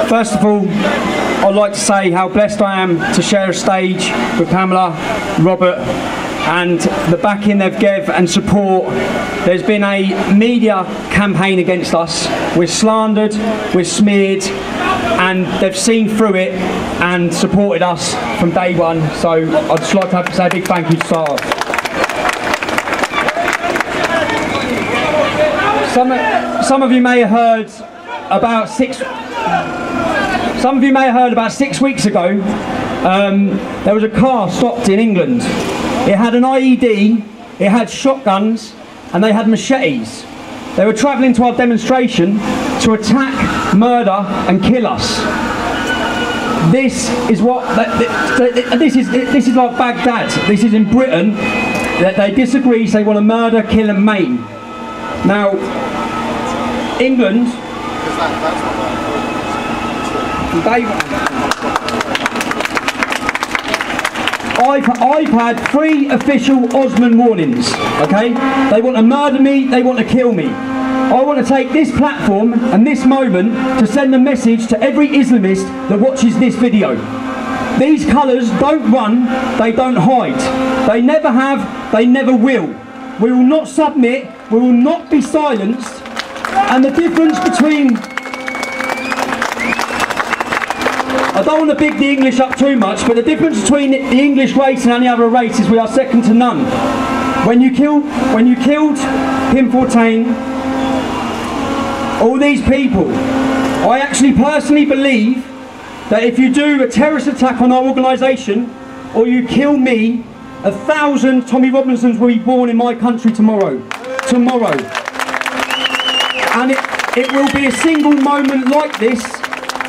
First of all, I'd like to say how blessed I am to share a stage with Pamela, Robert, and the backing they've given and support. There's been a media campaign against us. We're slandered, we're smeared, and they've seen through it and supported us from day one. So I'd just like to say a big thank you to start off. Some of you may have heard about 6 weeks ago, there was a car stopped in England. It had an IED, it had shotguns, and they had machetes. They were travelling to our demonstration to attack, murder, and kill us. This is what this is like Baghdad. This is in Britain. That they disagree, so they want to murder, kill, and maim. Now, England. I've had 3 official Osman warnings, okay? They want to murder me, they want to kill me. I want to take this platform and this moment to send a message to every Islamist that watches this video. These colours don't run, they don't hide. They never have, they never will. We will not submit, we will not be silenced. And the difference between... I don't want to big the English up too much, but the difference between the English race and any other race is we are second to none. When you killed Pim Fortuyn, all these people, I actually personally believe that if you do a terrorist attack on our organisation, or you kill me, 1,000 Tommy Robinsons will be born in my country tomorrow. And it will be a single moment like this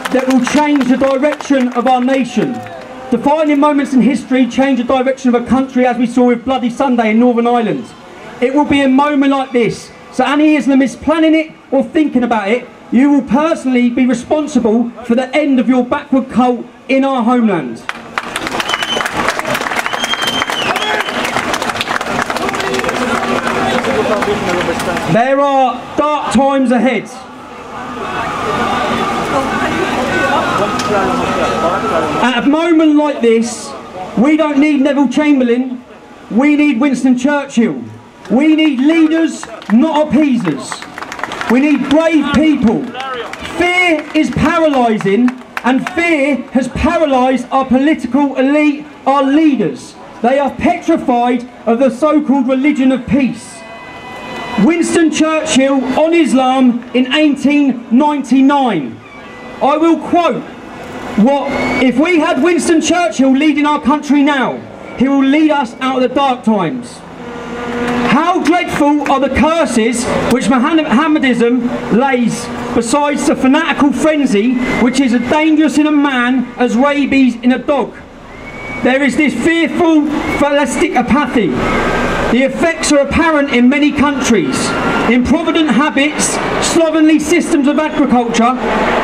that will change the direction of our nation. Defining moments in history change the direction of a country, as we saw with Bloody Sunday in Northern Ireland. It will be a moment like this. So any Islamists planning it or thinking about it, you will personally be responsible for the end of your backward cult in our homeland. There are dark times ahead. At a moment like this, we don't need Neville Chamberlain, we need Winston Churchill. We need leaders, not appeasers. We need brave people. Fear is paralysing, and fear has paralysed our political elite, our leaders. They are petrified of the so-called religion of peace. Winston Churchill on Islam in 1899. I will quote, if we had Winston Churchill leading our country now, he will lead us out of the dark times. How dreadful are the curses which Mohammedanism lays besides the fanatical frenzy which is as dangerous in a man as rabies in a dog. There is this fearful fatalistic apathy. The effects are apparent in many countries. Improvident habits, slovenly systems of agriculture,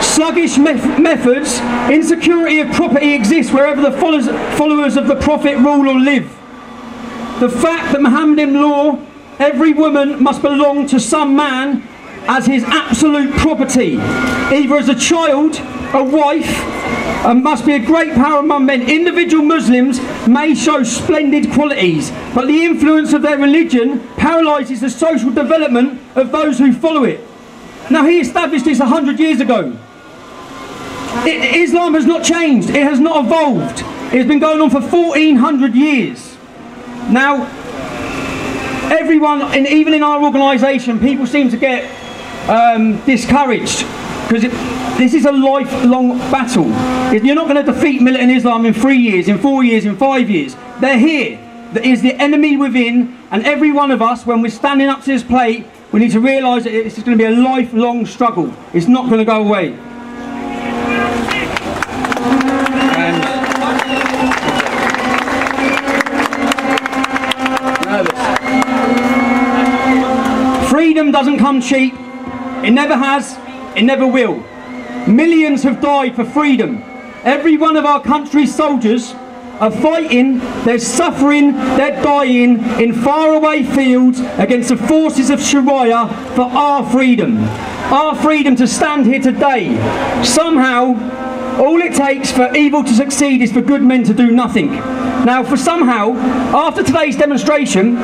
sluggish methods, insecurity of property exists wherever the followers of the Prophet rule or live. The fact that Mohammedan law, every woman must belong to some man as his absolute property, either as a child, a wife, and must be a great power among men. Individual Muslims may show splendid qualities, but the influence of their religion paralyses the social development of those who follow it. Now, he established this 100 years ago. Islam has not changed, it has not evolved. It has been going on for 1400 years. Now, everyone, and even in our organisation, people seem to get discouraged because this is a lifelong battle. You're not going to defeat militant Islam in 3 years, in 4 years, in 5 years. They're here. There is the enemy within, and every one of us, when we're standing up to this plate, we need to realise that this is going to be a lifelong struggle. It's not going to go away. Freedom doesn't come cheap. It never has, it never will. Millions have died for freedom. Every one of our country's soldiers are fighting, they're suffering, they're dying in faraway fields against the forces of sharia for our freedom. our freedom to stand here today. Somehow, all it takes for evil to succeed is for good men to do nothing. Now, for somehow, after today's demonstration,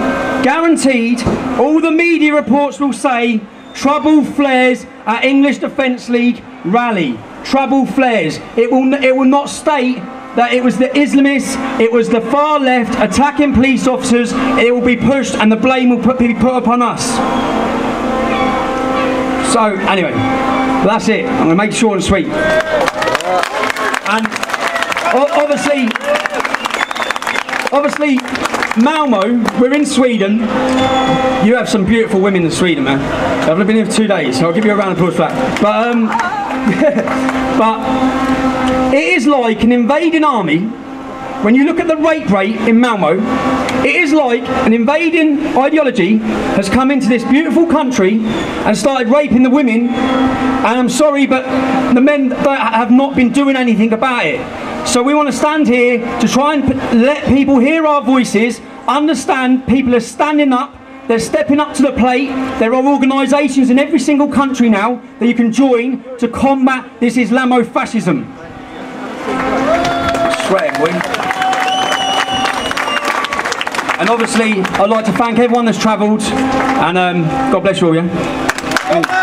guaranteed, all the media reports will say, trouble flares at English Defence League rally. Trouble flares. It will not state that it was the Islamists, it was the far left attacking police officers. It will be pushed and the blame will be put upon us. So, anyway, that's it. I'm going to make it short and sweet. And obviously, Malmo, we're in Sweden. You have some beautiful women in Sweden, man. I've only been here for 2 days, so I'll give you a round of applause for that. But it is like an invading army. When you look at the rape rate in Malmo, it is like an invading ideology has come into this beautiful country and started raping the women. And I'm sorry, but the men have not been doing anything about it. So we want to stand here to try and let people hear our voices, understand people are standing up, they're stepping up to the plate. There are organisations in every single country now that you can join to combat this Islamo-fascism. Sweating, boy. And obviously, I'd like to thank everyone that's travelled, and God bless you all, yeah?